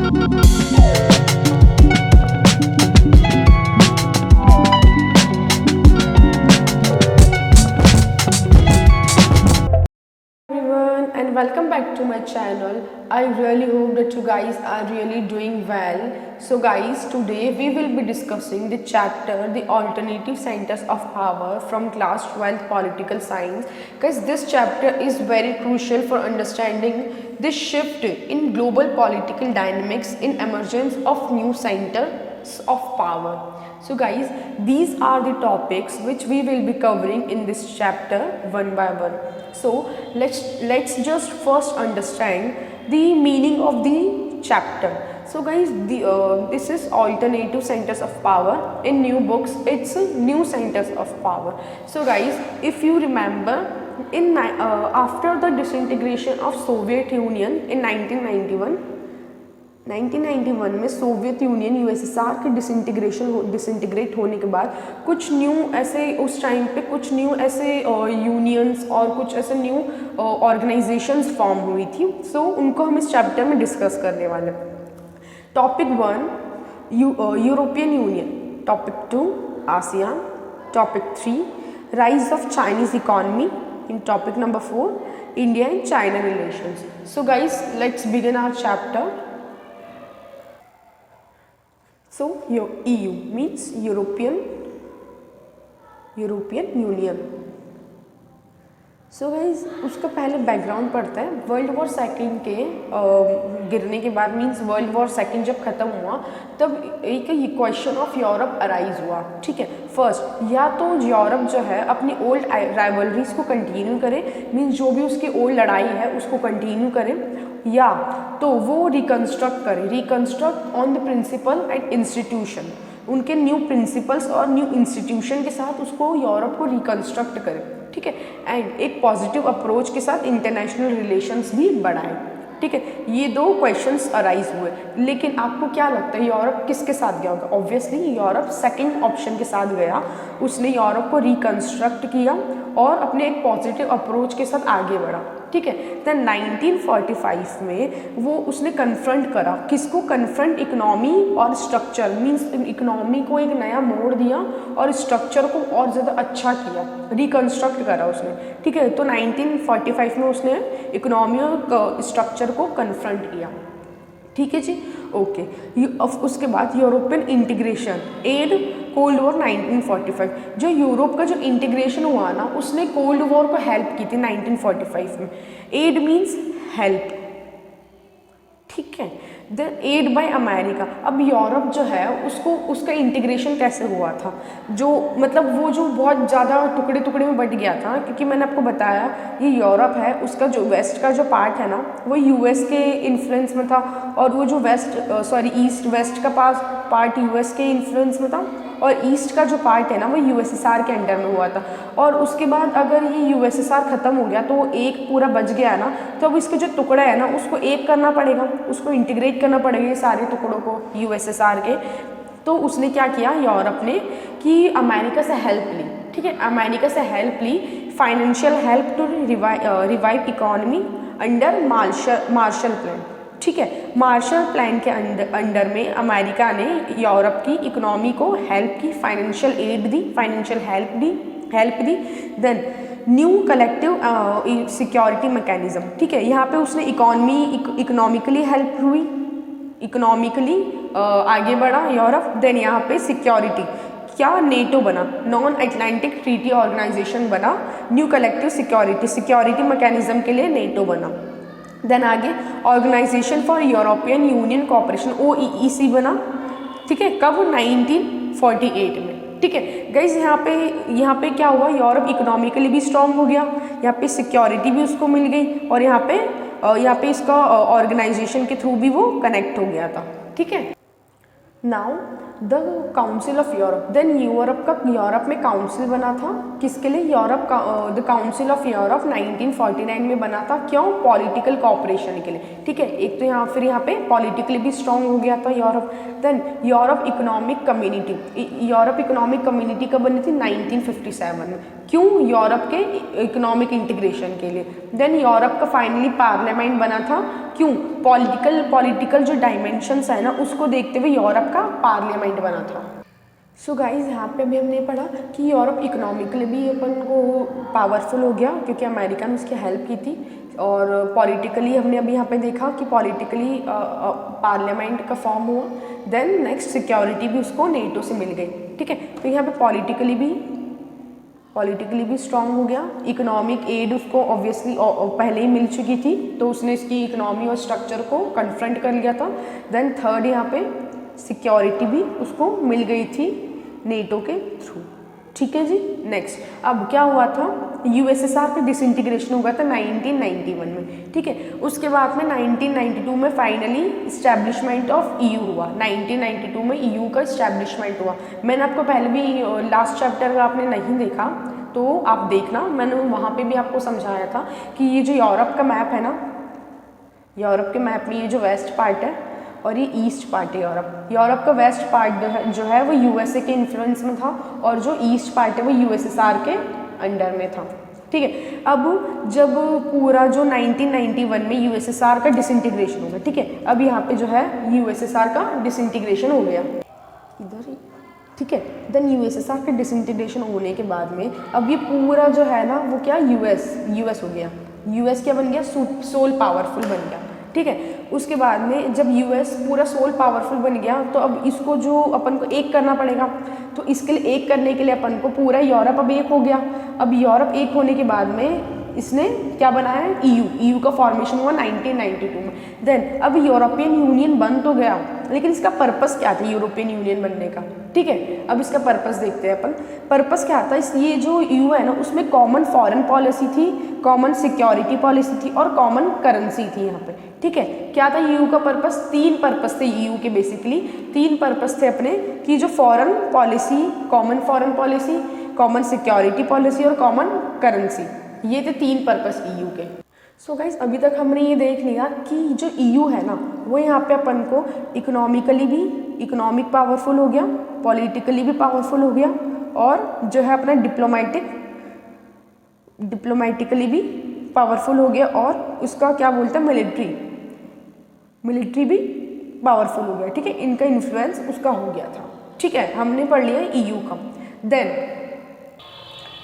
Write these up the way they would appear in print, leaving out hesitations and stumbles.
Everyone and welcome back to my channel. I really hope that you guys are really doing well. So guys, today we will be discussing the chapter the alternative centers of power from class 12 political science. Guys, this chapter is very crucial for understanding the shift in global political dynamics in emergence of new centers of power. So guys, these are the topics which we will be covering in this chapter one by one. So let's just first understand the meaning of the chapter. So guys, this is alternative centers of power. In new books, it's new centers of power. So guys, if you remember, after the disintegration of Soviet Union in 1991 में Soviet union USSR के disintegrate होने के बाद कुछ new ऐसे उस time पे कुछ न्यू ऐसे यूनियंस और कुछ ऐसे न्यू ऑर्गेनाइजेशंस फॉर्म हुई थी. सो उनको हम इस चैप्टर में डिस्कस करने वाले. Topic 1 European Union, topic 2 ASEAN, topic 3 rise of Chinese economy, in topic number 4 India and China relations. So guys, let's begin our chapter. So EU means European Union. So guys, उसका पहले background पढ़ते हैं. World war second के गिरने के बाद means world war second जब ख़त्म हुआ तब एक क्वेश्चन ऑफ यूरोप अराइज हुआ. ठीक है, फर्स्ट या तो यूरोप जो है अपनी ओल्ड राइवलरीज को कंटिन्यू करे, मीन्स जो भी उसकी ओल्ड लड़ाई है उसको कंटिन्यू करे, या तो वो reconstruct on the principle and institution, उनके न्यू प्रिंसिपल्स और न्यू इंस्टीट्यूशन के साथ उसको यूरोप को रिकन्स्ट्रक्ट करे. ठीक है, एंड एक पॉजिटिव अप्रोच के साथ इंटरनेशनल रिलेशंस भी बढ़ाए. ठीक है, ये दो क्वेश्चंस अराइज हुए. लेकिन आपको क्या लगता है यूरोप किसके साथ गया होगा? ऑब्वियसली यूरोप सेकंड ऑप्शन के साथ गया. उसने यूरोप को रिकन्स्ट्रक्ट किया और अपने एक पॉजिटिव अप्रोच के साथ आगे बढ़ा. ठीक है, देन 1945 में वो उसने कन्फ्रंट करा. किसको कन्फ्रंट? इकोनॉमी और स्ट्रक्चर, मीन्स इकोनॉमी को एक नया मोड़ दिया और स्ट्रक्चर को और ज़्यादा अच्छा किया, रिकन्स्ट्रक्ट करा उसने. ठीक है, तो 1945 में उसने इकोनॉमी और स्ट्रक्चर को कन्फ्रंट किया. ठीक है जी, ओके. उसके बाद European integration aid cold war 1945. जो यूरोप का जो इंटीग्रेशन हुआ ना, उसने कोल्ड वॉर को हेल्प की थी 1945 में. Aid means help. ठीक है, द एड बाय अमेरिका. अब यूरोप जो है उसका इंटीग्रेशन कैसे हुआ था? जो मतलब वो जो बहुत ज़्यादा टुकड़े टुकड़े में बट गया था, क्योंकि मैंने आपको बताया ये यूरोप है, उसका जो वेस्ट का जो पार्ट है ना वो यूएस के इन्फ्लुएंस में था, और वो जो ईस्ट वेस्ट का पार्ट यूएस के इन्फ्लुएंस में था, और ईस्ट का जो पार्ट है ना वो यूएसएसआर के अंडर में हुआ था. और उसके बाद अगर ये यूएसएसआर ख़त्म हो गया तो वो एक पूरा बच गया ना, तो अब इसके जो टुकड़ा है ना उसको एक करना पड़ेगा, उसको इंटीग्रेट करना पड़ेगा ये सारे टुकड़ों को यूएसएसआर के. तो उसने क्या किया यूरोप ने कि अमेरिका से हेल्प ली. ठीक है, अमेरिका से हेल्प ली, financial help to revive economy under Marshall plan. ठीक है, मार्शल प्लान के अंडर में अमेरिका ने यूरोप की इकोनॉमी को हेल्प की, फाइनेंशियल एड दी, फाइनेंशियल हेल्प दी. Then new collective security mechanism. ठीक है, यहाँ पे उसने इकोनॉमिकली हेल्प हुई, इकोनॉमिकली आगे बढ़ा यूरोप. देन यहाँ पे सिक्योरिटी क्या? नेटो बना, नॉन अटलांटिक ट्रीटी ऑर्गेनाइजेशन बना. न्यू कलेक्टिव सिक्योरिटी मैकेनिज्म के लिए नेटो बना. देन आगे organisation for European Union cooperation OEEC बना. ठीक है, कब? 1948 में. ठीक है गाइज, यहाँ पे क्या हुआ? यूरोप इकोनॉमिकली भी स्ट्रॉन्ग हो गया, यहाँ पे सिक्योरिटी भी उसको मिल गई, और यहाँ पे इसका ऑर्गेनाइजेशन के थ्रू भी वो कनेक्ट हो गया था. ठीक है, now the council of Europe. Then Europe में काउंसिल बना था, किसके लिए? यूरोप का द काउंसिल ऑफ यूरोप 1949 में बना था। क्यों? पॉलिटिकल कोऑपरेशन के लिए, ठीक है। एक तो यहाँ पे पॉलिटिकली भी स्ट्रांग हो गया था Europe. Then Europe economic community कब बनी थी? 1957 में। क्यों? यूरोप के इकोनॉमिक इंटीग्रेशन के लिए। देन यूरोप का फाइनली पार्लियामेंट बना था। क्यों? पॉलिटिकल जो डायमेंशंस है ना उसको देखते हुए यूरोप का पार्लियामेंट बना था। सो गाइज यहाँ पे अभी हमने पढ़ा कि यूरोप इकोनॉमिकली भी अपन को पावरफुल हो गया क्योंकि अमेरिका ने उसकी हेल्प की थी, और पॉलिटिकली हमने अभी यहाँ पे देखा कि पॉलिटिकली पार्लियामेंट का फॉर्म हुआ। देन नेक्स्ट सिक्योरिटी भी उसको नेटो से मिल गई, ठीक है। तो यहाँ पे पॉलिटिकली भी स्ट्रांग हो गया। इकोनॉमिक एड उसको ऑब्वियसली पहले ही मिल चुकी थी, तो उसने इसकी इकोनॉमी और स्ट्रक्चर को कन्फ्रंट कर लिया था। देन थर्ड यहाँ पे सिक्योरिटी भी उसको मिल गई थी नेटो के थ्रू, ठीक है जी। नेक्स्ट अब क्या हुआ था? यूएसएसआर का डिसइंटीग्रेशन हुआ था 1991 में, ठीक है। उसके बाद में 1992 में फाइनली इस्टेब्लिशमेंट ऑफ ईयू हुआ। 1992 में ईयू का इस्टेब्लिशमेंट हुआ। मैंने आपको पहले भी लास्ट चैप्टर का आपने नहीं देखा तो आप देखना, मैंने वहाँ पे भी आपको समझाया था कि ये जो यूरोप का मैप है ना, यूरोप के मैप में ये जो वेस्ट पार्ट है और ये ईस्ट पार्ट है यूरोप का वेस्ट पार्ट जो है वो यूएसए के इन्फ्लुएंस में था, और जो ईस्ट पार्ट है वो यूएसएसआर के अंडर में था, ठीक है। अब जब पूरा जो 1991 में यूएसएसआर का डिसइंटीग्रेशन हो गया, ठीक है। अब यहाँ पे जो है यूएसएसआर का डिसइंटीग्रेशन हो गया इधर ही, ठीक है। देन यूएसएसआर के डिसइंटीग्रेशन होने के बाद में अब ये पूरा जो है ना वो क्या यूएस हो गया। यूएस क्या बन गया? सोल पावरफुल बन गया, ठीक है। उसके बाद में जब यूएस पूरा सोल पावरफुल बन गया तो अब इसको जो अपन को एक करना पड़ेगा, तो इसके लिए एक करने के लिए अपन को पूरा यूरोप अब एक हो गया। अब यूरोप एक होने के बाद में इसने क्या बनाया है? ईयू का फॉर्मेशन हुआ 1992 में। देन अब यूरोपियन यूनियन बन तो गया, लेकिन इसका पर्पस क्या था यूरोपियन यूनियन बनने का, ठीक है। अब इसका पर्पस देखते हैं अपन। पर्पस क्या था? ये जो ईयू है ना उसमें कॉमन फॉरेन पॉलिसी थी, कॉमन सिक्योरिटी पॉलिसी थी और कॉमन करेंसी थी यहाँ पे, ठीक है। क्या था ईयू का पर्पस? 3 पर्पस थे ईयू के, बेसिकली 3 पर्पस थे अपने, कि जो foreign policy, common foreign policy, common security policy और कॉमन करेंसी, ये थे 3 पर्पस ईयू के। सो गाइज अभी तक हमने ये देख लिया कि जो ईयू है ना वो यहाँ पे अपन को इकोनॉमिक पावरफुल हो गया, पॉलिटिकली भी पावरफुल हो गया, और जो है अपना डिप्लोमेटिकली भी पावरफुल हो गया, और उसका क्या बोलते हैं मिलिट्री भी पावरफुल हो गया, ठीक है। इनका इन्फ्लुएंस उसका हो गया था, ठीक है। हमने पढ़ लिया ईयू का। देन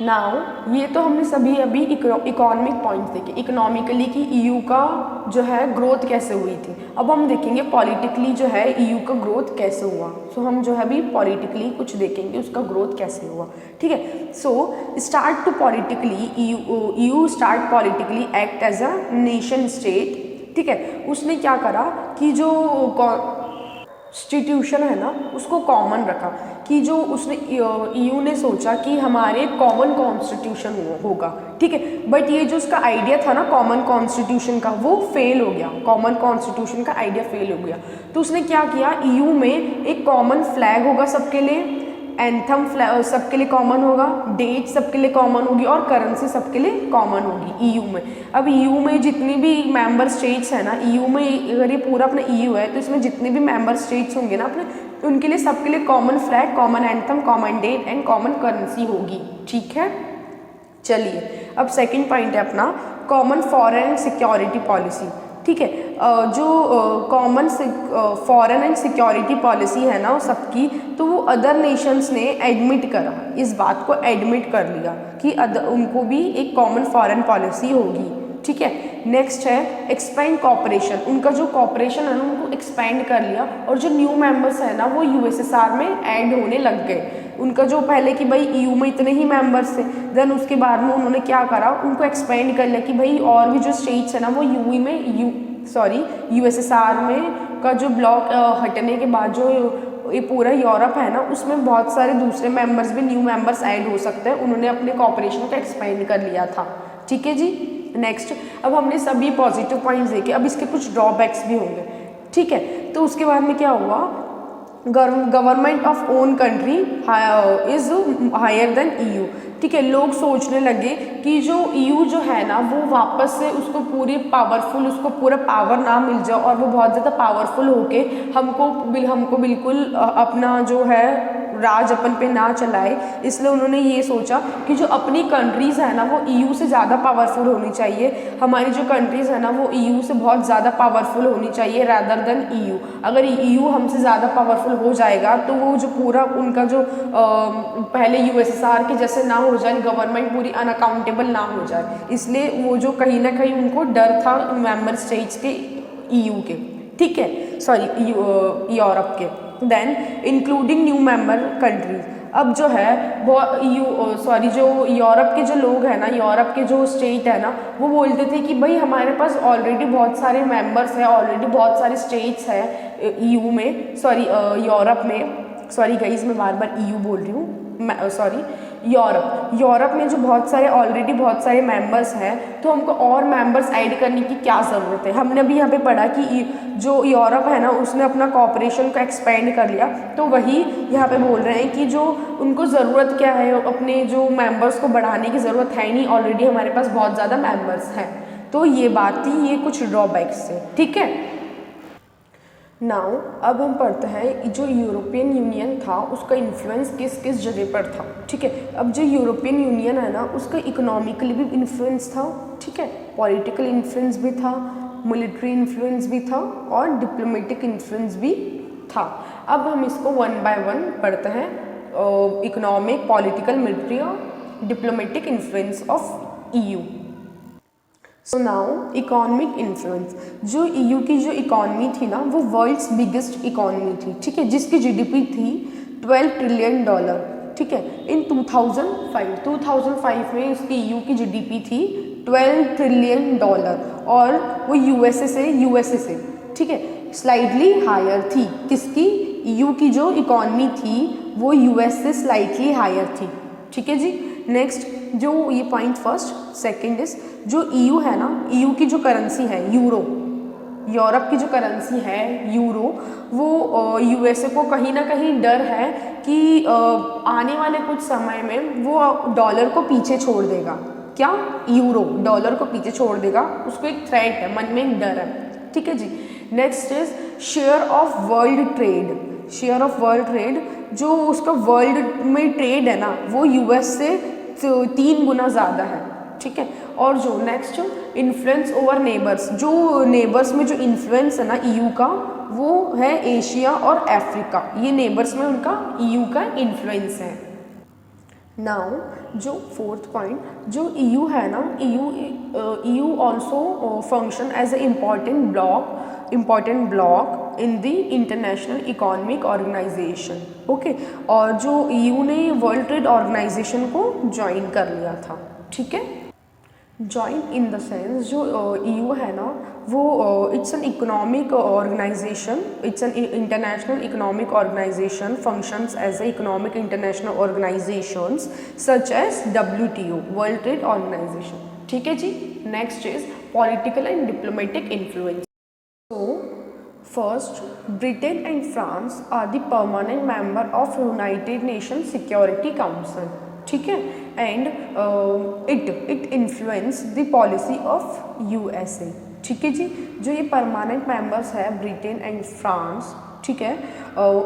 नाउ ये तो हमने सभी अभी इकोनॉमिक पॉइंट्स देखे, इकोनॉमिकली कि ईयू का जो है ग्रोथ कैसे हुई थी। अब हम देखेंगे पॉलिटिकली जो है ईयू का ग्रोथ कैसे हुआ। सो हम जो है अभी पॉलिटिकली कुछ देखेंगे उसका ग्रोथ कैसे हुआ, ठीक है। So start to politically EU start politically act as a nation state, ठीक है। उसने क्या करा कि जो कॉन्स्टिट्यूशन है ना उसको कॉमन रखा, कि जो उसने ईयू ने सोचा कि हमारे कॉमन कॉन्स्टिट्यूशन होगा, ठीक है। बट ये जो उसका आइडिया था ना कॉमन कॉन्स्टिट्यूशन का वो फेल हो गया, कॉमन कॉन्स्टिट्यूशन का आइडिया फेल हो गया। तो उसने क्या किया, ईयू में एक कॉमन फ्लैग होगा सबके लिए, एंथम सबके लिए कॉमन होगा, डेट सबके लिए कॉमन होगी और करेंसी सबके लिए कॉमन होगी ईयू में। अब ईयू में जितनी भी मेंबर स्टेट्स हैं ना, ईयू में अगर ये पूरा अपना ईयू है तो इसमें जितने भी मेंबर स्टेट्स होंगे ना अपने, उनके लिए सबके लिए common flag, common anthem, common date and common currency होगी, ठीक है। चलिए अब सेकंड पॉइंट है अपना common foreign and security policy, ठीक है। जो common foreign and security policy है ना सबकी, तो वो अदर नेशंस ने एडमिट करा, इस बात को एडमिट कर लिया कि उनको भी एक कॉमन फॉरेन पॉलिसी होगी, ठीक है। नेक्स्ट है एक्सपेंड कॉपरेशन, उनका जो कॉपरेशन है ना उनको एक्सपेंड कर लिया, और जो न्यू मेंबर्स है ना वो यूएसएसआर में ऐड होने लग गए। उनका जो पहले कि भाई ईयू में इतने ही मेंबर्स थे, देन उसके बाद में उन्होंने क्या करा, उनको एक्सपेंड कर लिया कि भाई और भी जो स्टेट्स है ना वो यूएसएसआर में का जो ब्लॉक हटने के बाद जो ये पूरा यूरोप है ना उसमें बहुत सारे दूसरे मेंबर्स भी, न्यू मेंबर्स ऐड हो सकते हैं। उन्होंने अपने कॉपरेशन को एक्सपेंड कर लिया था, ठीक है जी। नेक्स्ट अब हमने सभी पॉजिटिव पॉइंट्स देखे, अब इसके कुछ ड्रॉबैक्स भी होंगे, ठीक है। तो उसके बाद में क्या हुआ, government of own country is higher than EU। ठीक है, लोग सोचने लगे कि जो EU जो है ना वो वापस से उसको पूरी पावरफुल, उसको पूरा पावर ना मिल जाए और वो बहुत ज़्यादा पावरफुल होके हमको बिल्कुल अपना जो है राज अपन पे ना चलाए। इसलिए उन्होंने ये सोचा कि जो अपनी कंट्रीज़ है ना वो EU से ज़्यादा पावरफुल होनी चाहिए, हमारी जो कंट्रीज़ है ना वो EU से बहुत ज़्यादा पावरफुल होनी चाहिए रादर देन EU। अगर EU हमसे ज़्यादा पावरफुल हो जाएगा तो वो जो पूरा उनका जो पहले USSR के जैसे ना हो जाए, गवर्नमेंट पूरी अनअकाउंटेबल ना हो जाए, इसलिए वो जो कहीं ना कहीं उनको डर था मेंबर स्टेट्स के EU के, ठीक है, सॉरी यूरोप के। Then including new member countries, अब जो है वो जो यूरोप के जो लोग हैं ना, यूरोप के जो स्टेट है ना, वो बोलते थे कि भाई हमारे पास ऑलरेडी बहुत सारे मेंबर्स हैं, ऑलरेडी बहुत सारे स्टेट्स हैं EU में, सॉरी यूरोप में, सॉरी गाइस मैं बार बार EU बोल रही हूँ, सॉरी यूरोप में जो बहुत सारे ऑलरेडी बहुत सारे मेंबर्स हैं, तो हमको और मेंबर्स ऐड करने की क्या ज़रूरत है। हमने अभी यहाँ पे पढ़ा कि जो यूरोप है ना उसने अपना कॉपरेशन को एक्सपेंड कर लिया, तो वही यहाँ पे बोल रहे हैं कि जो उनको ज़रूरत क्या है, अपने जो मेंबर्स को बढ़ाने की ज़रूरत है नहीं, ऑलरेडी हमारे पास बहुत ज़्यादा मेंबर्स हैं। तो ये बात थी, ये कुछ ड्रॉबैक्स है, ठीक है। नाउ अब हम पढ़ते हैं जो यूरोपियन यूनियन था उसका इन्फ्लुएंस किस किस जगह पर था, ठीक है। अब जो यूरोपियन यूनियन है ना उसका इकोनॉमिकली भी इन्फ्लुएंस था, ठीक है, पॉलिटिकल इन्फ्लुएंस भी था, मिलिट्री इन्फ्लुएंस भी था और डिप्लोमेटिक इन्फ्लुएंस भी था। अब हम इसको वन बाय वन पढ़ते हैं, इकोनॉमिक, पॉलिटिकल, मिलिट्री और diplomatic influence of EU। So now economic influence, जो EU की जो इकॉनमी थी ना वो वर्ल्ड्स बिगेस्ट इकॉनमी थी, ठीक है, जिसकी GDP थी $12 ट्रिलियन, ठीक है। इन 2005 में इसकी EU की GDP थी $12 ट्रिलियन और वो USA से, ठीक है, स्लाइटली हायर थी। किसकी? EU की जो इकॉनमी थी वो US से स्लाइटली हायर थी, ठीक है जी। नेक्स्ट जो ये पॉइंट फर्स्ट, सेकंड इज जो EU है ना, EU की जो करेंसी है यूरो, यूरोप की जो करेंसी है यूरो, वो USA को कहीं ना कहीं डर है कि आने वाले कुछ समय में वो डॉलर को पीछे छोड़ देगा। क्या? यूरो डॉलर को पीछे छोड़ देगा, उसको एक थ्रेट है, मन में एक डर है, ठीक है जी। Next is share of world trade, share of world trade, जो उसका वर्ल्ड में ट्रेड है ना वो US से 3 गुना ज़्यादा है, ठीक है। और जो नेक्स्ट इन्फ्लुएंस ओवर नेबर्स, जो नेबर्स में जो इन्फ्लुएंस है ना EU का वो है एशिया और अफ्रीका, ये नेबर्स में उनका EU का इन्फ्लुएंस है। नाउ जो फोर्थ पॉइंट, जो EU है ना, EU also function as a important bloc in the international economic organization, okay. और जो EU ने वर्ल्ड ट्रेड ऑर्गेनाइजेशन को ज्वाइन कर लिया था, ठीक है। ज्वाइन इन द सेंस जो EU है ना वो it's an economic organization, it's an international economic organization, functions as a economic international organizations such as WTO, world trade organization, ठीक है जी। Next is political and diplomatic influence. So, first, Britain and France are the permanent member of United Nations Security Council, ठीक है, and it influence the policy of USA, ठीक है जी। जो ये परमानेंट मेंबर्स है ब्रिटेन एंड फ्रांस, ठीक है,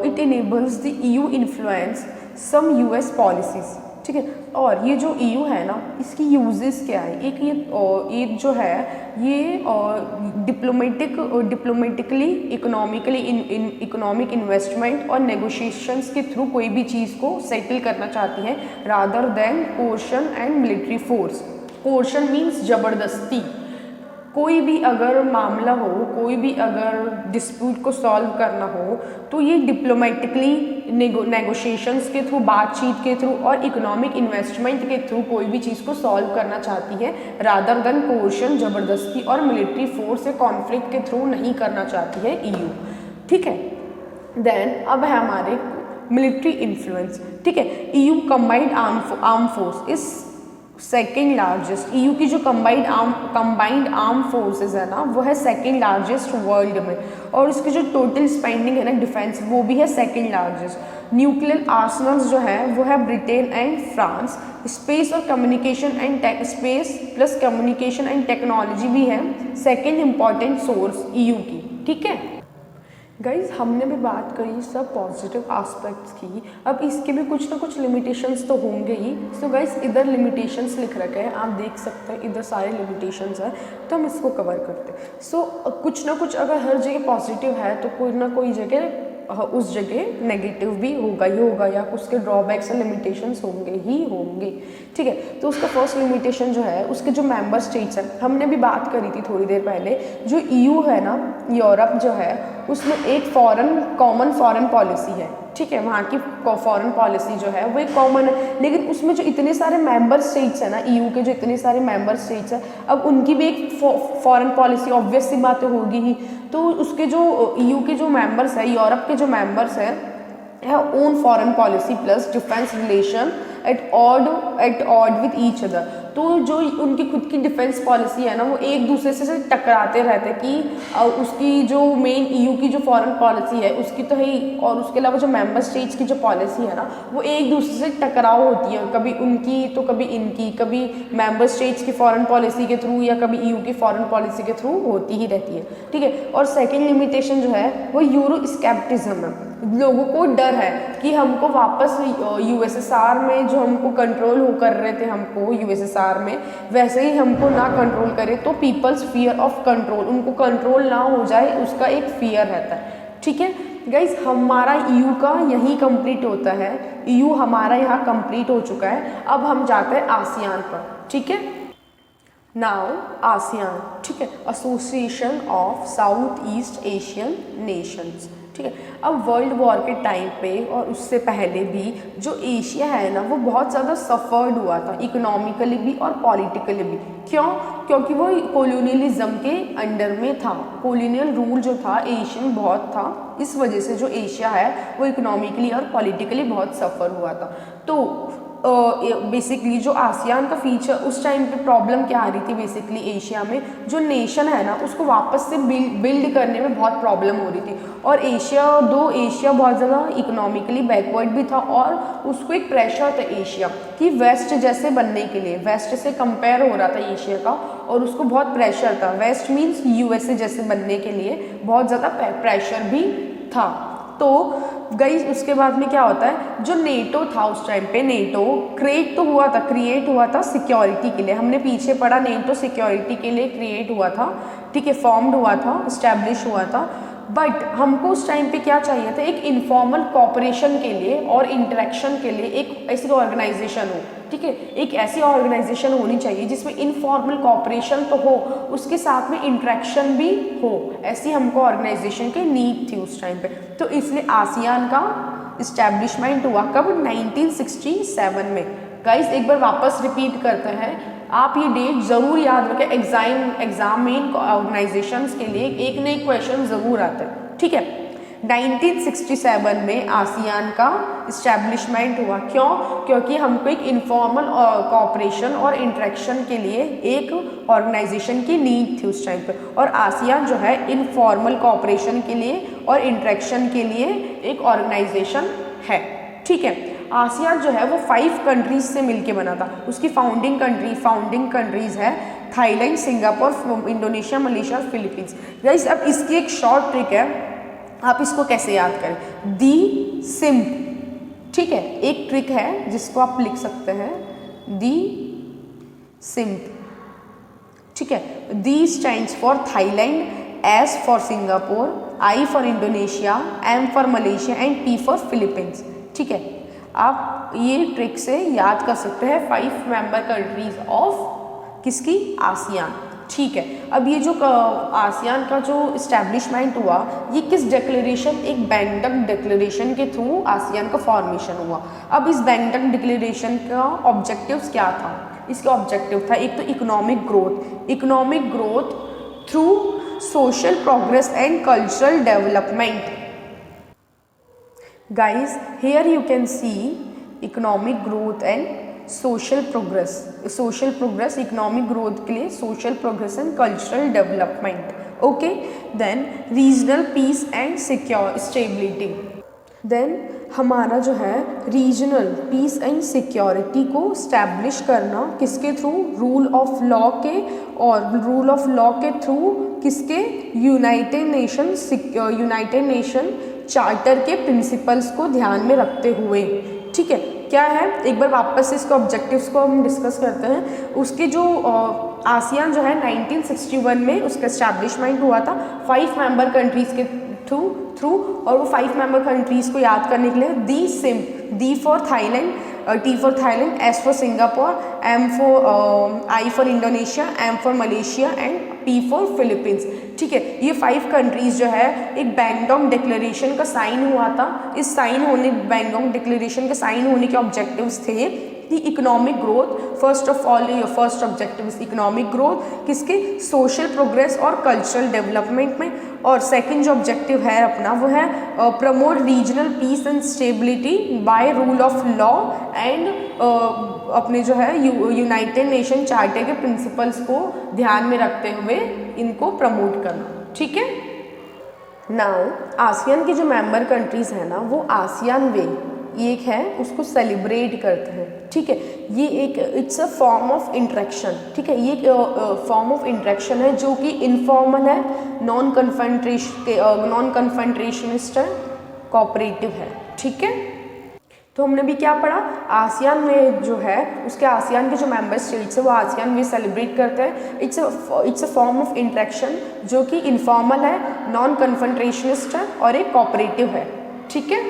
it enables the EU influence some US policies, ठीक है। और ये जो EU है ना इसकी यूजेस क्या है, एक ये जो है ये डिप्लोमेटिकली, इकोनॉमिकली, इकोनॉमिक इन्वेस्टमेंट और नेगोशिएशंस के थ्रू कोई भी चीज़ को सेटल करना चाहती है rather than coercion and military force. Coercion means ज़बरदस्ती, कोई भी अगर मामला हो, कोई भी अगर डिस्प्यूट को सॉल्व करना हो तो ये डिप्लोमेटिकली नेगोशिएशंस के थ्रू, बातचीत के थ्रू और इकोनॉमिक इन्वेस्टमेंट के थ्रू कोई भी चीज़ को सॉल्व करना चाहती है रादर देन कोर्शन, ज़बरदस्ती और मिलिट्री फोर्स से कॉन्फ्लिक्ट के थ्रू नहीं करना चाहती है EU, ठीक है। देन अब है हमारे मिलिट्री इन्फ्लुएंस, ठीक है। EU कंबाइंड आर्म फोर्स इस सेकेंड लार्जेस्ट, ईयू की जो कंबाइंड आर्म फोर्सेस है ना वो है सेकेंड लार्जेस्ट वर्ल्ड में, और इसकी जो टोटल स्पेंडिंग है ना डिफेंस वो भी है सेकेंड लार्जेस्ट। न्यूक्लियर आर्सनल्स जो है वो है ब्रिटेन एंड फ्रांस। स्पेस और communication and space plus communication and technology भी है सेकेंड इंपॉर्टेंट सोर्स ईयू की, ठीक है गाइज। हमने भी बात करी सब पॉजिटिव एस्पेक्ट्स की, अब इसके भी कुछ ना कुछ लिमिटेशंस तो होंगे ही। सो गाइज इधर लिमिटेशंस लिख रखे हैं, आप देख सकते हैं इधर सारे लिमिटेशंस हैं, तो हम इसको कवर करते हैं। सो कुछ ना कुछ अगर हर जगह पॉजिटिव है तो कोई ना कोई जगह उस जगह नेगेटिव भी होगा ही होगा, या उसके ड्रॉबैक्स और लिमिटेशंस होंगे ही होंगे, ठीक है। तो उसका फर्स्ट लिमिटेशन जो है उसके जो मेंबर स्टेट्स हैं, हमने भी बात करी थी थोड़ी देर पहले, जो ईयू है ना यूरोप जो है उसमें एक कॉमन फॉरेन पॉलिसी है, ठीक है। वहाँ की फॉरेन पॉलिसी जो है वो एक कॉमन है, लेकिन उसमें जो इतने सारे मेंबर स्टेट्स हैं ना ईयू के, जो इतने सारे मेंबर स्टेट्स हैं, अब उनकी भी एक फॉरेन पॉलिसी ऑब्वियस सी बातें होगी ही। तो उसके जो ईयू के जो मेंबर्स हैं, यूरोप के जो मेंबर्स हैं own foreign policy plus defence relation at odd with each other. तो जो उनकी खुद की डिफेंस पॉलिसी है ना वो एक दूसरे से टकराते रहते कि उसकी जो मेन ईयू की जो फॉरेन पॉलिसी है उसकी तो है ही, और उसके अलावा जो मेंबर स्टेट्स की जो पॉलिसी है ना वो एक दूसरे से टकराव होती है, कभी उनकी तो कभी इनकी, कभी मेंबर स्टेट्स की फॉरेन पॉलिसी के थ्रू या कभी ईयू की फॉरेन पॉलिसी के थ्रू होती ही रहती है, ठीक है। और सेकेंड लिमिटेशन जो है वो यूरो स्केप्टिज्म है, लोगों को डर है कि हमको वापस यूएसएसआर में जो हमको कंट्रोल कर रहे थे हमको यूएसएसआर में, वैसे ही हमको ना कंट्रोल करे, तो पीपल्स फियर ऑफ कंट्रोल, उनको कंट्रोल ना हो जाए उसका एक फियर रहता है, ठीक है गाइज। हमारा ईयू का यही कंप्लीट होता है, ईयू हमारा यहाँ कंप्लीट हो चुका है। अब हम जाते हैं आसियान पर, ठीक है। नाउ आसियान, ठीक है, association of south east Asian Nations, ठीक है। अब वर्ल्ड वॉर के टाइम पे और उससे पहले भी जो एशिया है ना वो बहुत ज़्यादा सफ़र्ड हुआ था, इकोनॉमिकली भी और पॉलिटिकली भी। क्यों? क्योंकि वो कॉलोनियलिज्म के अंडर में था, कॉलोनियल रूल जो था एशियन बहुत था, इस वजह से जो एशिया है वो इकोनॉमिकली और पॉलिटिकली बहुत सफ़र हुआ था। तो बेसिकली जो आसियान का फीचर उस टाइम पे प्रॉब्लम क्या आ रही थी, बेसिकली एशिया में जो नेशन है ना उसको वापस से बिल्ड करने में बहुत प्रॉब्लम हो रही थी। और एशिया बहुत ज़्यादा इकोनॉमिकली बैकवर्ड भी था, और उसको एक प्रेशर था एशिया कि वेस्ट जैसे बनने के लिए, वेस्ट से कंपेयर हो रहा था एशिया का, और उसको बहुत प्रेशर था, वेस्ट मीन्स यूएसए जैसे बनने के लिए बहुत ज़्यादा प्रेशर भी था। तो गाइस उसके बाद में क्या होता है, जो नेटो था उस टाइम पे, नेटो क्रिएट हुआ था सिक्योरिटी के लिए, हमने पीछे पढ़ा नेटो सिक्योरिटी के लिए क्रिएट हुआ था, ठीक है, फॉर्म्ड हुआ था, इस्टेब्लिश हुआ था। बट हमको उस टाइम पे क्या चाहिए था, एक इनफॉर्मल कॉपरेशन के लिए और इंटरेक्शन के लिए एक ऐसी ऑर्गेनाइजेशन हो, ठीक है, एक ऐसी ऑर्गेनाइजेशन होनी चाहिए जिसमें इनफॉर्मल कॉपरेशन तो हो, उसके साथ में इंटरेक्शन भी हो, ऐसी हमको ऑर्गेनाइजेशन की नीड थी उस टाइम पे। तो इसलिए आसियान का इस्टेब्लिशमेंट हुआ कब, 1967 में। गाइस एक बार वापस रिपीट करते हैं, आप ये डेट ज़रूर याद रखें, एग्जाम में ऑर्गेनाइजेशंस के लिए एक न एक क्वेश्चन ज़रूर आता है, ठीक है। 1967 में आसियान का इस्टेब्लिशमेंट हुआ। क्यों? क्योंकि हमको एक इनफॉर्मल कॉपरेशन और इंटरेक्शन के लिए एक ऑर्गेनाइजेशन की नीड थी उस टाइम पे, और आसियान जो है इनफॉर्मल कॉपरेशन के लिए और इंटरेक्शन के लिए एक ऑर्गेनाइजेशन है, ठीक है। आसियान जो है वो 5 कंट्रीज से मिलके बना था, उसकी फाउंडिंग कंट्रीज है थाईलैंड, सिंगापुर, इंडोनेशिया, मलेशिया और फिलीपींस। गाइस अब इसकी एक शॉर्ट ट्रिक है, आप इसको कैसे याद करें, दी सिम्प, ठीक है, एक ट्रिक है जिसको आप लिख सकते हैं, दी सिम्प, ठीक है। T stands for Thailand, S for Singapore, I for Indonesia, M for Malaysia and P for Philippines, ठीक है। आप ये ट्रिक से याद कर सकते हैं 5 मेंबर कंट्रीज ऑफ किसकी, आसियान, ठीक है। अब ये जो आसियान का जो इस्टेब्लिशमेंट हुआ ये किस डिक्लेरेशन, एक बैंगटक डिक्लेरेशन के थ्रू आसियान का फॉर्मेशन हुआ। अब इस बैंगटक डिक्लेरेशन का ऑब्जेक्टिव्स क्या था, इसका ऑब्जेक्टिव था एक तो economic growth through social progress and cultural development. Guys, here you can see economic growth and social progress economic growth के लिए social progress and cultural development. Okay, then regional peace and secure stability. Then हमारा जो है regional peace and security को establish करना किसके थ्रू, rule of law के, और रूल ऑफ लॉ के थ्रू किसके, यूनाइटेड नेशन चार्टर के प्रिंसिपल्स को ध्यान में रखते हुए. ठीक है, क्या है, एक बार वापस से इसको ऑब्जेक्टिव्स को हम डिस्कस करते हैं. उसके जो आसियान जो है 1961 में उसका एस्टैब्लिशमेंट हुआ था 5 मेंबर कंट्रीज़ के थ्रू, और वो 5 मेंबर कंट्रीज़ को याद करने के लिए D for Thailand, T for Thailand, S for Singapore, I for Indonesia, M for Malaysia and P for Philippines. ठीक है, ये 5 कंट्रीज़ जो है एक बैंगकॉक डिक्लेरेशन का साइन हुआ था. इस बैंगकॉक डिक्लेरेशन के साइन होने के ऑब्जेक्टिव्स थे कि economic growth, first of all ये first objective is economic growth किसके, सोशल प्रोग्रेस और कल्चरल डेवलपमेंट में. और सेकंड जो ऑब्जेक्टिव है अपना वो है promote regional peace and stability by rule of law and अपने जो है यूनाइटेड नेशन चार्टर के प्रिंसिपल्स को ध्यान में रखते हुए इनको प्रमोट करना. ठीक है, नाउ आसियान की जो मेंबर कंट्रीज़ हैं ना वो आसियान वे एक है उसको सेलिब्रेट करते हैं. ठीक है, ये एक it's a form of interaction. ठीक है, ये एक फॉर्म ऑफ इंटरेक्शन है जो कि इनफॉर्मल है, नॉन कन्फ्रंटेशनिस्ट है, कोऑपरेटिव है. ठीक है, तो हमने भी क्या पढ़ा, आसियान में जो है उसके आसियान के जो मेंबर स्टेट्स है वो आसियान में सेलिब्रेट करते हैं. It's a form of interaction जो कि इनफॉर्मल है, नॉन कन्फ्रंटेशनिस्ट है और एक कोऑपरेटिव है. ठीक है,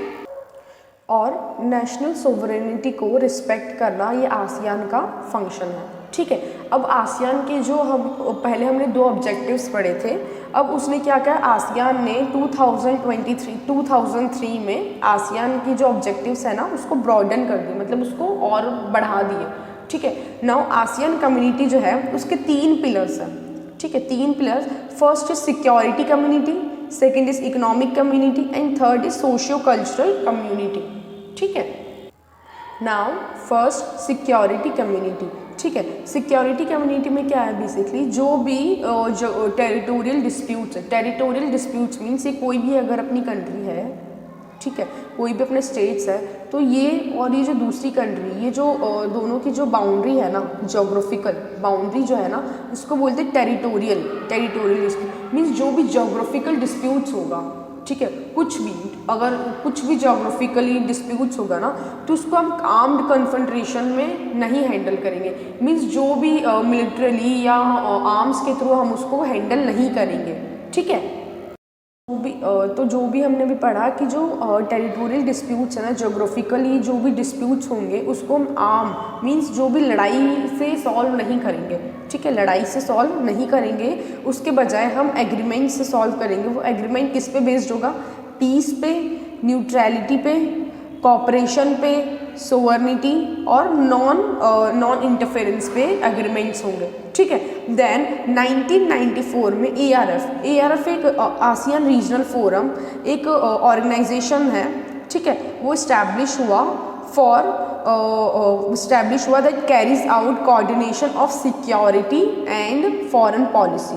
और नेशनल सोवरेनिटी को रिस्पेक्ट करना ये आसियान का फंक्शन है. ठीक है, अब आसियान के जो पहले हमने 2 ऑब्जेक्टिव्स पढ़े थे, अब उसने क्या किया, आसियान ने 2003 में आसियान की जो ऑब्जेक्टिव्स है ना उसको ब्रॉडन कर दिए, मतलब उसको और बढ़ा दिए. ठीक है, नाउ आसियान कम्युनिटी जो है उसके 3 पिलर्स हैं. ठीक है, 3 pillars, first is security community, second is economic community and third is socio cultural community. ठीक है, नाउ फर्स्ट सिक्योरिटी कम्युनिटी. ठीक है, सिक्योरिटी कम्युनिटी में क्या है, बेसिकली जो भी टेरिटोरियल डिस्प्यूट्स मीन्स ये कोई भी अगर अपनी कंट्री है, ठीक है, कोई भी अपने स्टेट्स है, तो ये और ये जो दूसरी कंट्री, ये जो दोनों की जो बाउंड्री है ना, जोग्राफिकल बाउंड्री जो है ना उसको बोलते हैं टेरिटोरियल डिस्प्यूट. मीन्स जो भी जोग्राफिकल डिस्प्यूट्स होगा, ठीक है, अगर कुछ भी जोग्राफिकली डिस्प्यूट्स होगा ना तो उसको हम आर्म्ड कन्फ्रंटेशन में नहीं हैंडल करेंगे. मीन्स जो भी मिलिट्रली या आर्म्स के थ्रू हम उसको हैंडल नहीं करेंगे. ठीक है, तो जो भी हमने भी पढ़ा कि जो टेरिटोरियल डिस्प्यूट्स है ना, जोग्राफिकली जो भी डिस्प्यूट्स होंगे उसको हम आर्म मीन्स जो भी लड़ाई से सॉल्व नहीं करेंगे. ठीक है, लड़ाई से सॉल्व नहीं करेंगे, उसके बजाय हम एग्रीमेंट से सॉल्व करेंगे. वो एग्रीमेंट किस पे बेस्ड होगा, पीस पे, न्यूट्रलिटी पे, कोऑपरेशन पे, सोवर्निटी और नॉन इंटरफेरेंस पे एग्रीमेंट्स होंगे. ठीक है, देन 1994 में ARF एक आसियान रीजनल फोरम, एक ऑर्गेनाइजेशन है. ठीक है, वो इस्टेब्लिश हुआ that carries out coordination of security and foreign policy.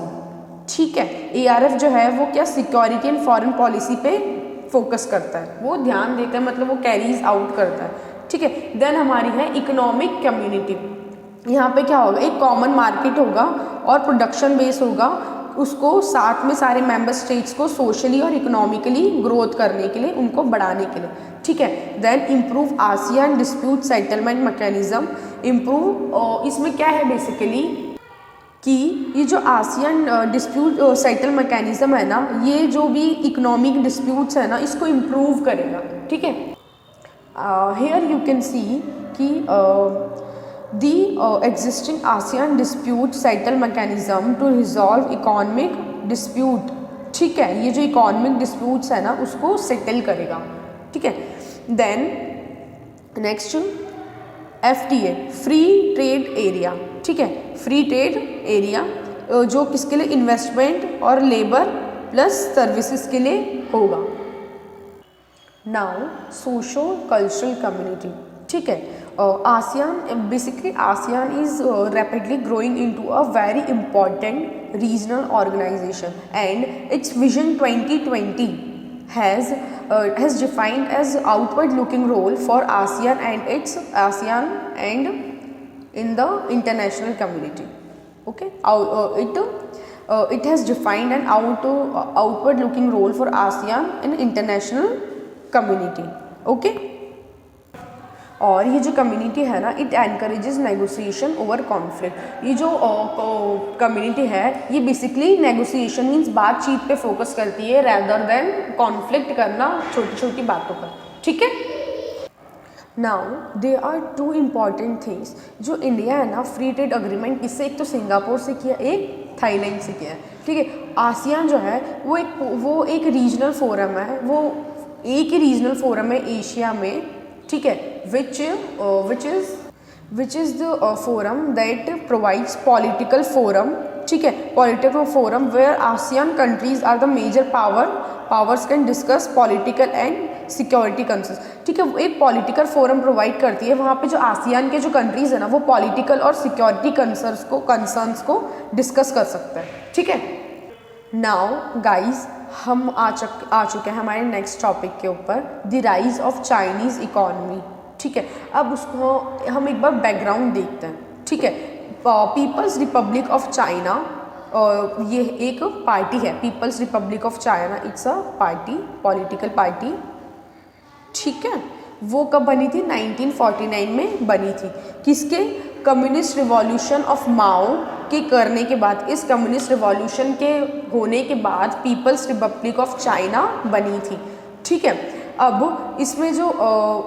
ठीक है, ARF जो है वो क्या सिक्योरिटी एंड फॉरेन पॉलिसी पे फोकस करता है, वो ध्यान देता है, मतलब वो कैरीज आउट करता है. ठीक है, देन हमारी है इकोनॉमिक कम्युनिटी. यहाँ पे क्या होगा, एक कॉमन मार्केट होगा और प्रोडक्शन बेस होगा, उसको साथ में सारे मेंबर स्टेट्स को सोशली और इकोनॉमिकली ग्रोथ करने के लिए, उनको बढ़ाने के लिए. ठीक है, then improve ASEAN dispute settlement mechanism. इसमें क्या है बेसिकली कि ये जो आसियान डिस्प्यूट सेटल मैकेनिज्म है ना, ये जो भी इकोनॉमिक डिस्प्यूट्स है ना इसको इम्प्रूव करेगा. ठीक है, हियर यू कैन सी कि the existing ASEAN dispute settle mechanism to resolve economic dispute. ठीक है, ये जो इकोनॉमिक डिस्प्यूट्स है ना उसको सेटल करेगा. ठीक है, then next FTA free trade area. ठीक है, फ्री ट्रेड एरिया जो किसके लिए, इन्वेस्टमेंट और लेबर प्लस सर्विसेज के लिए होगा. Now socio cultural community. ठीक है, ASEAN, basically ASEAN is rapidly growing into a very important regional organization, and its Vision 2020 has defined as outward looking role for ASEAN and in the international community. Okay, it has defined an outward looking role for ASEAN in international community. Okay, और ये जो community है ना, it encourages negotiation over conflict. ये जो community है ये basically negotiation means बातचीत पे फोकस करती है रैदर देन कॉन्फ्लिक्ट करना छोटी छोटी बातों पर। ठीक है, now they are two important things जो इंडिया है ना फ्री ट्रेड अग्रीमेंट किससे, एक तो सिंगापुर से किया, एक थाईलैंड से किया है। ठीक है, आसियान जो है वो एक रीजनल फोरम है, वो एक ही रीजनल फोरम है एशिया में। ठीक है, which is the forum that provides political forum। ठीक है, political forum where ASEAN countries are the major powers can discuss political and security concerns। ठीक है, वो एक पॉलिटिकल फोरम प्रोवाइड करती है, वहाँ पे जो आसियान के जो कंट्रीज़ है ना वो पॉलिटिकल और सिक्योरिटी कंसर्न्स को डिस्कस कर सकते हैं। ठीक है, नाउ गाइज हम आ चुके हैं हमारे नेक्स्ट टॉपिक के ऊपर, the rise of Chinese economy. ठीक है, अब उसको हम एक बार बैकग्राउंड देखते हैं। ठीक है, पीपल्स रिपब्लिक ऑफ चाइना, ये एक पार्टी है, People's Republic of China, it's a party, political party. ठीक है, वो कब बनी थी? 1949 में बनी थी। किसके? कम्युनिस्ट रिवॉल्यूशन ऑफ माओ के करने के बाद, इस कम्युनिस्ट रिवॉल्यूशन के होने के बाद पीपल्स रिपब्लिक ऑफ चाइना बनी थी। ठीक है, अब इसमें जो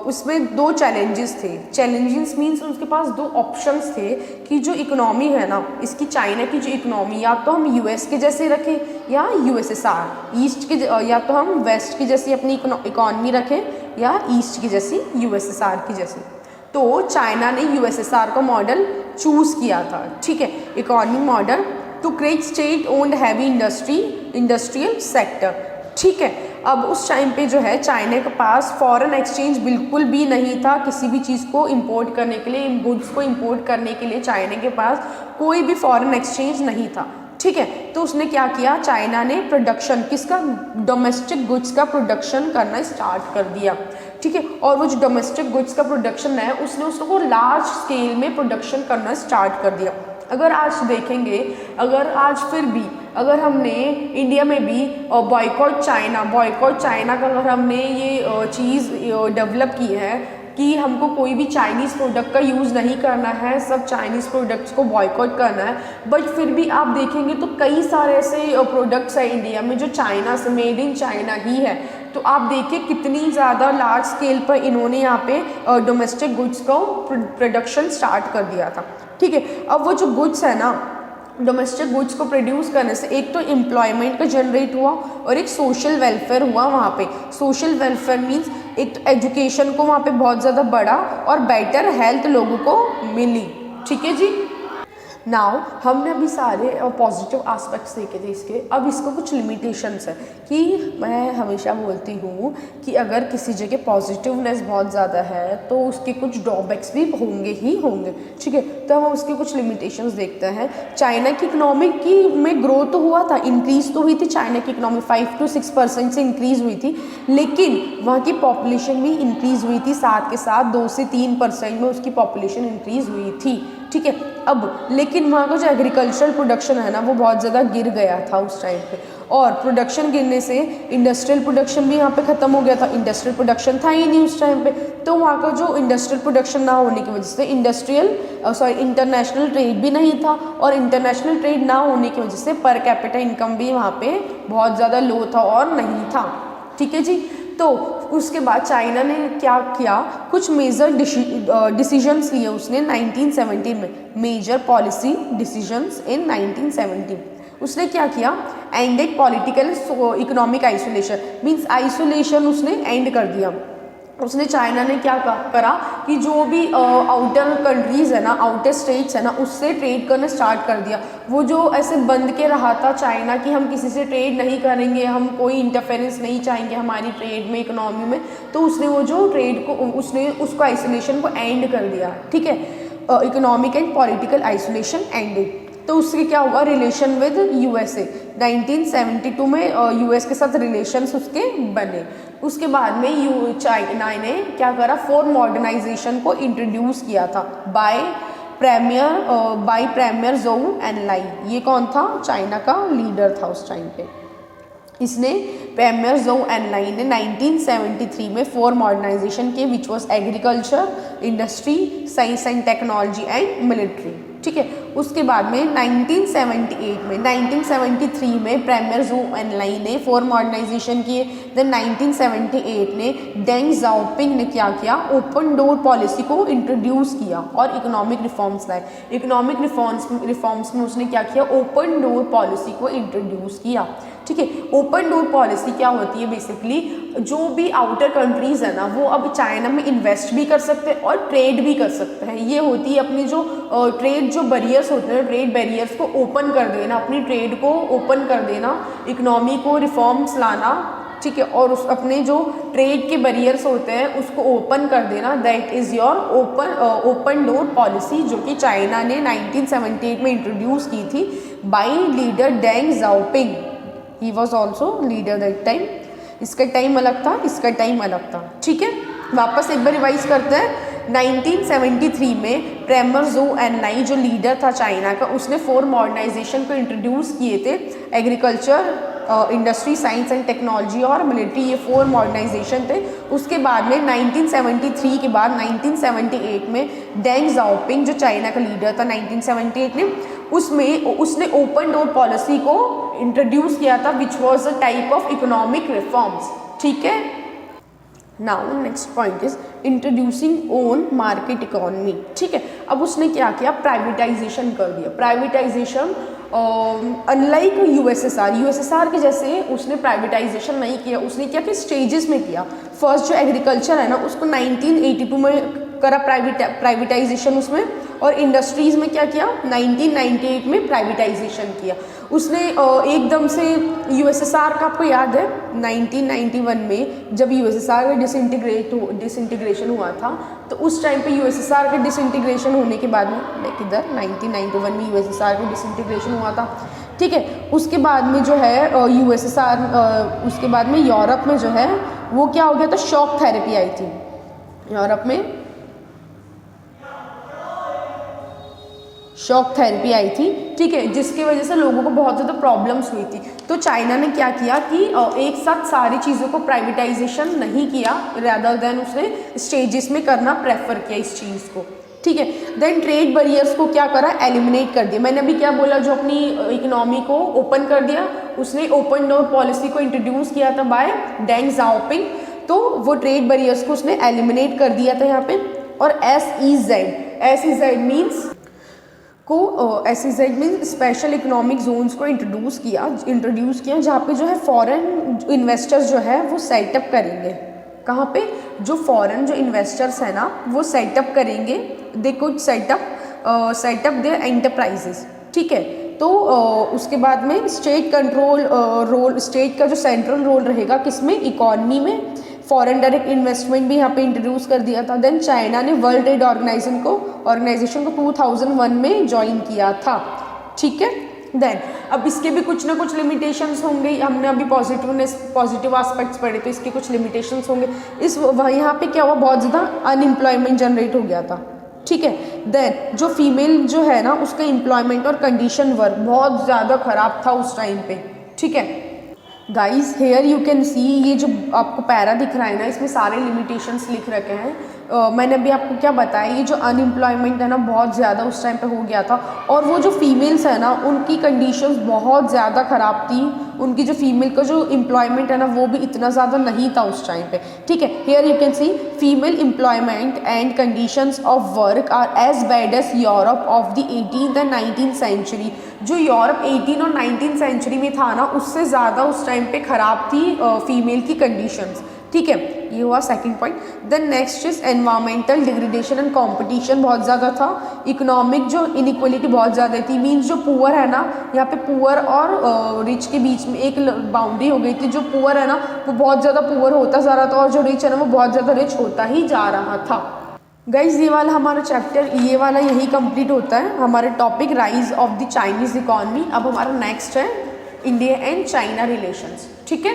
उसमें दो चैलेंजेस थे। चैलेंजेस मीन्स उसके पास दो ऑप्शंस थे कि जो इकोनॉमी है ना इसकी, चाइना की जो इकोनॉमी, या तो हम यूएस के जैसे रखें या यूएसएसआर ईस्ट के, या तो हम वेस्ट की जैसी अपनी इकोनॉमी रखें या ईस्ट की जैसी यूएसएसआर की जैसी। तो चाइना ने यूएसएसआर का मॉडल चूज़ किया था। ठीक है, economy model to create state owned heavy industrial sector. ठीक है, अब उस टाइम पे जो है चाइना के पास फॉरेन एक्सचेंज बिल्कुल भी नहीं था, किसी भी चीज़ को इंपोर्ट करने के लिए, गुड्स को इंपोर्ट करने के लिए चाइना के पास कोई भी फॉरेन एक्सचेंज नहीं था। ठीक है, तो उसने क्या किया, चाइना ने प्रोडक्शन किसका, डोमेस्टिक गुड्स का प्रोडक्शन करना स्टार्ट कर दिया। ठीक है, और वो जो डोमेस्टिक गुड्स का प्रोडक्शन है उसने उसको लार्ज स्केल में प्रोडक्शन करना स्टार्ट कर दिया। अगर आज देखेंगे, अगर हमने इंडिया में भी बॉयकॉट चाइना का अगर हमने ये चीज़ डेवलप की है कि हमको कोई भी चाइनीज़ प्रोडक्ट का यूज़ नहीं करना है, सब चाइनीज़ प्रोडक्ट्स को बॉयकॉट करना है, बट फिर भी आप देखेंगे तो कई सारे ऐसे प्रोडक्ट्स हैं इंडिया में जो चाइना से, मेड इन चाइना ही है। तो आप देखिए कितनी ज़्यादा लार्ज स्केल पर इन्होंने यहाँ पे डोमेस्टिक गुड्स को प्रोडक्शन स्टार्ट कर दिया था। ठीक है, अब वो जो गुड्स है ना, डोमेस्टिक गुड्स को प्रोड्यूस करने से एक तो एम्प्लॉयमेंट का जनरेट हुआ और एक सोशल वेलफेयर हुआ वहाँ पे। सोशल वेलफेयर मीन्स एक तो एजुकेशन को वहाँ पे बहुत ज़्यादा बढ़ा और बेटर हेल्थ लोगों को मिली। ठीक है जी, नाउ हमने अभी सारे पॉजिटिव एस्पेक्ट्स देखे थे इसके। अब इसको कुछ लिमिटेशंस है कि मैं हमेशा बोलती हूँ कि अगर किसी जगह पॉजिटिवनेस बहुत ज़्यादा है तो उसके कुछ ड्रॉबैक्स भी होंगे ही होंगे। ठीक है, तो हम उसके कुछ लिमिटेशंस देखते हैं। चाइना की इकनॉमी की में ग्रोथ तो हुआ था, इंक्रीज़ तो हुई थी, चाइना की इकनॉमी 5 to 6% से इंक्रीज़ हुई थी, लेकिन वहाँ की पॉपुलेशन भी इंक्रीज़ हुई थी, साथ के साथ 2 से 3% में उसकी पॉपुलेशन इंक्रीज़ हुई थी। ठीक है, अब लेकिन वहाँ का जो एग्रीकल्चरल प्रोडक्शन है ना वो बहुत ज़्यादा गिर गया था उस टाइम पे, और प्रोडक्शन गिरने से इंडस्ट्रियल प्रोडक्शन भी यहाँ पे ख़त्म हो गया था। इंडस्ट्रियल प्रोडक्शन था ही नहीं उस टाइम पे, तो वहाँ का जो इंडस्ट्रियल प्रोडक्शन ना होने की वजह से इंटरनेशनल ट्रेड भी नहीं था, और इंटरनेशनल ट्रेड ना होने की वजह से पर कैपिटा इनकम भी वहाँ पे बहुत ज़्यादा लो था और नहीं था। ठीक है जी, तो उसके बाद चाइना ने क्या किया, कुछ मेजर डिसीजंस लिए उसने 1917 में, मेजर पॉलिसी डिसीजंस इन 1917। उसने क्या किया, ended political economic isolation, means isolation उसने एंड कर दिया। उसने चाइना ने क्या करा कि जो भी आउटर कंट्रीज़ है ना, आउटर स्टेट्स है ना, उससे ट्रेड करना स्टार्ट कर दिया। वो जो ऐसे बंद के रहा था चाइना कि हम किसी से ट्रेड नहीं करेंगे, हम कोई इंटरफेरेंस नहीं चाहेंगे हमारी ट्रेड में, इकोनॉमी में, तो उसने वो जो ट्रेड को उसने उसको आइसोलेशन को एंड कर दिया, ठीक है। Economic and political isolation ended. तो उससे क्या हुआ, रिलेशन विद यूएसए 1972 में यूएस के साथ रिलेशंस उसके बने। उसके बाद में चाइना ने क्या करा, फोर्थ मॉडर्नाइजेशन को इंट्रोड्यूस किया था बाय प्रेमियर जोउ एनलाई। ये कौन था, चाइना का लीडर था उस टाइम पे। इसने प्रेमियर जोउ एनलाई ने 1973 में फोर मॉडर्नाइजेशन के, which was agriculture, industry, science and technology and military, ठीक है। उसके बाद में 1973 में प्रेमियर जोउ एनलाई ने फोर मॉडर्नाइजेशन किए। देन 1978 में डेंग जाओपिंग ने क्या किया, ओपन डोर पॉलिसी को इंट्रोड्यूस किया और इकोनॉमिक रिफॉर्म्स लाए। इकोनॉमिक रिफॉर्म्स में उसने क्या किया, ओपन डोर पॉलिसी को इंट्रोड्यूस किया, ठीक है। ओपन डोर पॉलिसी क्या होती है, बेसिकली जो भी आउटर कंट्रीज़ है ना, वो अब चाइना में इन्वेस्ट भी कर सकते हैं और ट्रेड भी कर सकते हैं। ये होती है अपनी जो ट्रेड जो बैरियर्स होते हैं, ट्रेड बैरियर्स को ओपन कर देना, अपनी ट्रेड को ओपन कर देना, इकोनॉमी को रिफॉर्म्स लाना, ठीक है, और उस अपने जो ट्रेड के बैरियर्स होते हैं उसको ओपन कर देना। That is your open door policy, जो कि चाइना ने 1978 में इंट्रोड्यूस की थी by leader Deng Xiaoping. He was also leader that time. इसका टाइम अलग था, इसका टाइम अलग था, ठीक है। वापस एक बार रिवाइज करते हैं। 1973 में प्रेमियर जोउ एनलाई जो लीडर था चाइना का, उसने फोर मॉडर्नाइजेशन को इंट्रोड्यूस किए थे। Agriculture, industry, science and technology और मिलिट्री, ये फोर मॉडर्नाइजेशन थे। उसके बाद में 1973 के बाद 1978 में डेंग जाओपिंग जो चाइना का लीडर था 1978 में, उसने ओपन डोर पॉलिसी को इंट्रोड्यूस किया था, which was a type of economic reforms, ठीक है। Now next point is introducing own market economy, ठीक है। अब उसने क्या किया, प्राइवेटाइजेशन कर दिया। प्राइवेटाइजेशन अनलाइक यूएसएसआर के जैसे उसने प्राइवेटाइजेशन नहीं किया। उसने क्या कि स्टेजेस में किया। फर्स्ट जो एग्रीकल्चर है ना, उसको 1982 में करा प्राइवेटाइजेशन उसमें, और इंडस्ट्रीज़ में क्या किया, 1998 में प्राइवेटाइजेशन किया उसने। एकदम से यूएसएसआर का आपको याद है 1991 में जब यूएसएसआर का डिसइंटीग्रेशन हुआ था, तो उस टाइम पे यूएसएसआर का डिसइंटीग्रेशन होने के बाद में, किधर 1991 में यूएसएसआर का डिसइंटीग्रेशन हुआ था, ठीक है। उसके बाद में जो है यूएसएसआर, उसके बाद में यूरोप में जो है वो क्या हो गया था, शॉक थेरेपी आई थी यूरोप में, शॉक थेरेपी आई थी, ठीक है, जिसकी वजह से लोगों को बहुत ज़्यादा प्रॉब्लम्स हुई थी। तो चाइना ने क्या किया कि एक साथ सारी चीज़ों को प्राइवेटाइजेशन नहीं किया, रैदर देन उसने स्टेजेस में करना प्रेफर किया इस चीज़ को, ठीक है। देन ट्रेड बैरियर्स को क्या करा, एलिमिनेट कर दिया। मैंने अभी क्या बोला, जो अपनी इकोनॉमी को ओपन कर दिया, उसने ओपन डोर पॉलिसी को इंट्रोड्यूस किया था बाय डेंग जाओपिंग। तो वो ट्रेड बैरियर्स को उसने एलिमिनेट कर दिया था यहाँ पे। और SEZ means special economic zones को इंट्रोड्यूस किया जहाँ पे जो है फॉरेन इन्वेस्टर्स जो है वो सेटअप करेंगे। कहाँ पे, जो फॉरेन जो इन्वेस्टर्स है ना वो सेटअप करेंगे, they could set up their enterprises, ठीक है। तो उसके बाद में स्टेट का जो सेंट्रल रोल रहेगा किसमें, इकॉनमी में। फॉरेन डायरेक्ट इन्वेस्टमेंट भी यहाँ पे इंट्रोड्यूस कर दिया था। देन चाइना ने वर्ल्ड ट्रेड ऑर्गेनाइजेशन को 2001 में ज्वाइन किया था, ठीक है। देन अब इसके भी कुछ ना कुछ लिमिटेशंस होंगे। हमने अभी पॉजिटिव एस्पेक्ट्स पढ़े, तो इसके कुछ लिमिटेशंस होंगे। यहाँ पे क्या हुआ, बहुत ज़्यादा अनएम्प्लॉयमेंट जनरेट हो गया था, ठीक है। देन जो फीमेल जो है ना उसका एम्प्लॉयमेंट और कंडीशन वर्क बहुत ज़्यादा ख़राब था उस टाइम पे, ठीक है। गाइज हेयर यू कैन सी, ये जो आपको पैरा दिख रहा है ना, इसमें सारे लिमिटेशंस लिख रखे हैं। मैंने अभी आपको क्या बताया, ये जो अनएम्प्लॉयमेंट है ना बहुत ज़्यादा उस टाइम पे हो गया था। और वो जो फीमेल्स है ना उनकी कंडीशंस बहुत ज़्यादा ख़राब थी। उनकी जो फीमेल का जो एम्प्लॉयमेंट है ना वो भी इतना ज़्यादा नहीं था उस टाइम पे, ठीक है। Here you can see female employment and conditions of work are as bad as Europe of the 18th and 19th century. जो यूरोप 18 और 19th सेंचुरी में था ना, उससे ज़्यादा उस टाइम पे ख़राब थी फीमेल की कंडीशंस। ठीक है, ये हुआ second point. Then next is environmental degradation and competition बहुत ज़्यादा था। इकोनॉमिक जो इनइक्वलिटी बहुत ज़्यादा थी, मीन्स जो पुअर है ना, यहाँ पे पुअर और रिच के बीच में एक बाउंड्री हो गई थी। जो पुअर है ना वो बहुत ज़्यादा पुअर होता जा रहा था और जो रिच है ना वो बहुत ज़्यादा रिच होता ही जा रहा था। गाइज ये वाला हमारा चैप्टर ये वाला यही कंप्लीट होता है, हमारे topic rise of the Chinese economy. अब हमारा नेक्स्ट है इंडिया एंड चाइना रिलेशंस, ठीक है।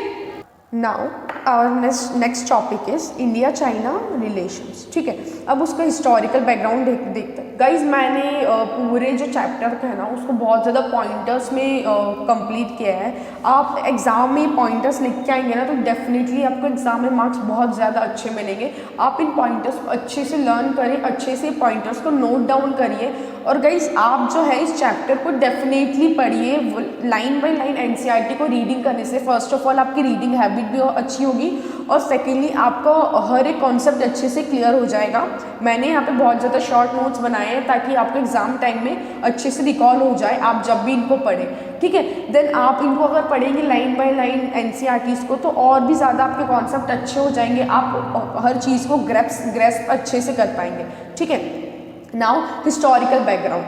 Now our next topic is India China relations, ठीक है। अब उसका हिस्टोरिकल बैकग्राउंड देखते हैं। गाइज मैंने पूरे जो चैप्टर है ना उसको बहुत ज़्यादा पॉइंटर्स में कंप्लीट किया है। आप एग्ज़ाम में पॉइंटर्स लिख के आएंगे ना तो डेफिनेटली आपको एग्ज़ाम में मार्क्स बहुत ज़्यादा अच्छे मिलेंगे। आप इन पॉइंटर्स को अच्छे से लर्न करें, अच्छे से पॉइंटर्स को नोट डाउन करिए। और गाइज आप जो है इस चैप्टर को डेफिनेटली पढ़िए लाइन बाय लाइन। एनसीईआरटी को रीडिंग करने से फर्स्ट ऑफ ऑल आपकी रीडिंग हैबिट भी अच्छी होगी और सेकेंडली आपका हर एक कॉन्सेप्ट अच्छे से क्लियर हो जाएगा। मैंने यहाँ पे बहुत ज़्यादा शॉर्ट नोट्स बनाए हैं ताकि आपको एग्जाम टाइम में अच्छे से रिकॉल हो जाए आप जब भी इनको पढ़ें, ठीक है। देन आप इनको अगर पढ़ेंगे लाइन बाय लाइन एनसीईआरटीज़ को तो और भी ज़्यादा आपके कॉन्सेप्ट अच्छे हो जाएंगे, आप हर चीज़ को ग्रेस्प अच्छे से कर पाएंगे, ठीक है। नाउ हिस्टोरिकल बैकग्राउंड,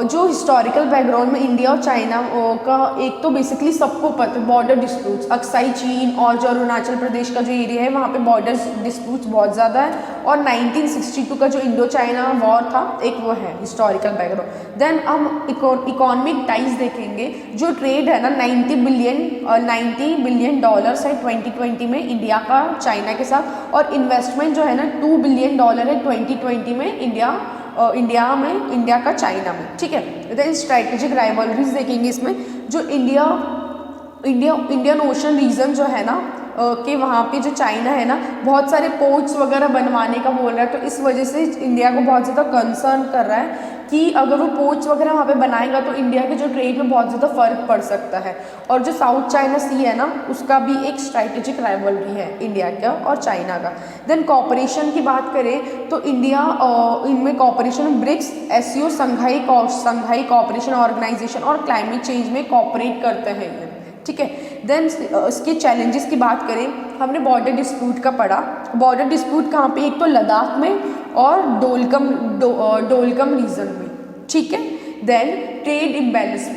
जो हिस्टोरिकल बैकग्राउंड में इंडिया और चाइना का एक तो बेसिकली सबको पता है बॉर्डर डिस्प्यूट्स, अक्साई चीन और जो अरुणाचल प्रदेश का जो एरिया है वहाँ पे बॉर्डर डिस्प्यूट्स बहुत ज़्यादा है। और 1962 का जो इंडो चाइना वॉर था एक वो है हिस्टोरिकल बैकग्राउंड। देन हम इकोनॉमिक टाइज देखेंगे। जो ट्रेड है ना 90 बिलियन डॉलर्स है 2020 में इंडिया का चाइना के साथ, और इन्वेस्टमेंट जो है ना $2 बिलियन है 2020 में इंडिया का चाइना में, ठीक है। देन स्ट्रैटेजिक राइवलरीज देखेंगे इसमें। जो इंडियन ओशन रीजन जो है ना कि वहाँ पे जो चाइना है ना बहुत सारे पोर्ट्स वगैरह बनवाने का बोल रहा है, तो इस वजह से इंडिया को बहुत ज़्यादा कंसर्न कर रहा है कि अगर वो पोर्ट्स वगैरह वहाँ पे बनाएगा तो इंडिया के जो ट्रेड में बहुत ज़्यादा फर्क पड़ सकता है। और जो साउथ चाइना सी है ना उसका भी एक स्ट्रैटेजिक राइवलरी है इंडिया का और चाइना का। देन कॉपरेशन की बात करें तो इंडिया इनमें कॉपरेशन ब्रिक्स, एससीओ, संघाई कॉपरेशन ऑर्गेनाइजेशन और क्लाइमेट चेंज में कॉपरेट करते हैं ये, ठीक है। देन इसके चैलेंजेस की बात करें, हमने बॉर्डर डिस्प्यूट का पढ़ा। बॉर्डर डिस्प्यूट कहाँ पे, एक तो लद्दाख में और डोलकम रीजन में, ठीक है। देन ट्रेड इम्बैलेंस,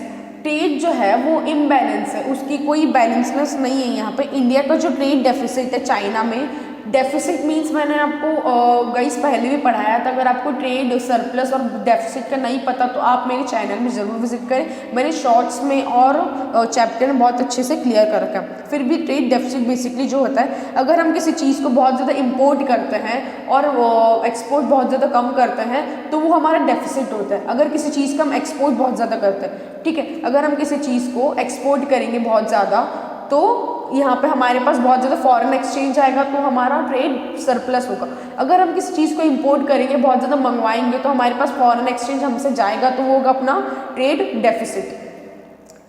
ट्रेड जो है वो इम्बैलेंस है, उसकी कोई बैलेंसनेस नहीं है। यहाँ पे इंडिया का जो ट्रेड डेफिसिट है चाइना में, डेफिसिट मीन्स मैंने आपको गाइस पहले भी पढ़ाया था। अगर आपको ट्रेड सरप्लस और डेफिसिट का नहीं पता तो आप मेरे चैनल में ज़रूर विजिट करें, मैंने शॉर्ट्स में और चैप्टर में बहुत अच्छे से क्लियर कर रखा है। फिर भी ट्रेड डेफिसिट बेसिकली जो होता है, अगर हम किसी चीज़ को बहुत ज़्यादा इम्पोर्ट करते हैं और एक्सपोर्ट बहुत ज़्यादा कम करते हैं तो वो हमारा डेफिसिट होता है। अगर किसी चीज़ का हम एक्सपोर्ट बहुत ज़्यादा करते हैं, ठीक है, अगर हम किसी चीज़ को एक्सपोर्ट करेंगे बहुत ज़्यादा तो यहाँ पे हमारे पास बहुत ज़्यादा फॉरेन एक्सचेंज आएगा तो हमारा ट्रेड सरप्लस होगा। अगर हम किसी चीज़ को इंपोर्ट करेंगे बहुत ज़्यादा मंगवाएंगे तो हमारे पास फॉरेन एक्सचेंज हमसे जाएगा तो वो होगा अपना ट्रेड डेफिसिट,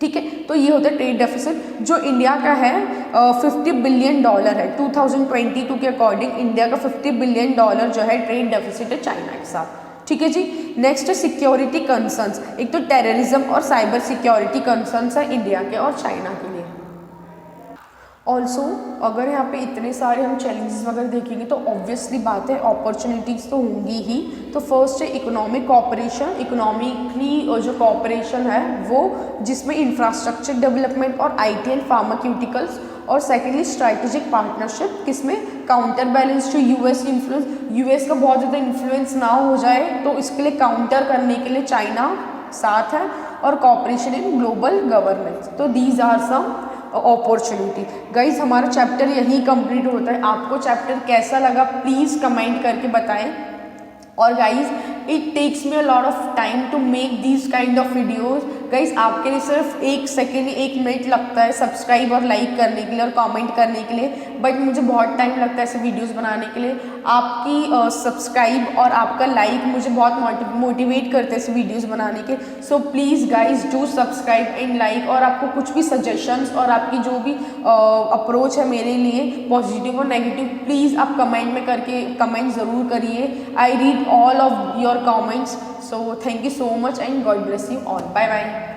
ठीक है। तो ये होता है ट्रेड डेफिसिट जो इंडिया का है $50 बिलियन है। 2022 के अकॉर्डिंग इंडिया का $50 बिलियन जो है ट्रेड डेफिसिट है चाइना के साथ, ठीक है जी। नेक्स्ट है सिक्योरिटी कंसर्न्स। एक तो टेररिज्म और साइबर सिक्योरिटी कंसर्न्स है इंडिया के और चाइना के लिए। ऑल्सो अगर यहाँ पे इतने सारे हम चैलेंजेस वगैरह देखेंगे तो ऑब्वियसली बात है अपॉर्चुनिटीज़ तो होंगी ही। तो फर्स्ट है इकोनॉमिक कॉपरेशन, इकोनॉमिकली जो कॉपरेशन है वो जिसमें इंफ्रास्ट्रक्चर डेवलपमेंट और IT एंड फार्माक्यूटिकल्स, और सेकेंडली स्ट्रैटेजिक पार्टनरशिप किसमें counter balance to US influence, US का बहुत ज़्यादा इन्फ्लुएंस ना हो जाए तो इसके लिए काउंटर करने के लिए चाइना साथ है, और कॉपरेशन इन ग्लोबल गवर्नेंस। तो these are some opportunity. Guys हमारा चैप्टर यहीं कंप्लीट होता है। आपको चैप्टर कैसा लगा प्लीज़ कमेंट करके बताएं। और guys it takes me a lot of time to make these kind of videos. Guys आपके लिए सिर्फ 1 सेकेंड 1 मिनट लगता है सब्सक्राइब और लाइक करने के लिए और कमेंट करने के लिए, बट मुझे बहुत टाइम लगता है ऐसे वीडियोस बनाने के लिए। आपकी सब्सक्राइब और आपका लाइक मुझे बहुत मोटिवेट करते हैं ऐसे वीडियोस बनाने के। So please guys do subscribe and like. और आपको कुछ भी सजेशंस और आपकी जो भी अप्रोच है मेरे लिए पॉजिटिव और नेगेटिव, प्लीज़ आप कमेंट में करके कमेंट ज़रूर करिए। I read all of your comments, so thank you so much and God bless you all. Bye bye.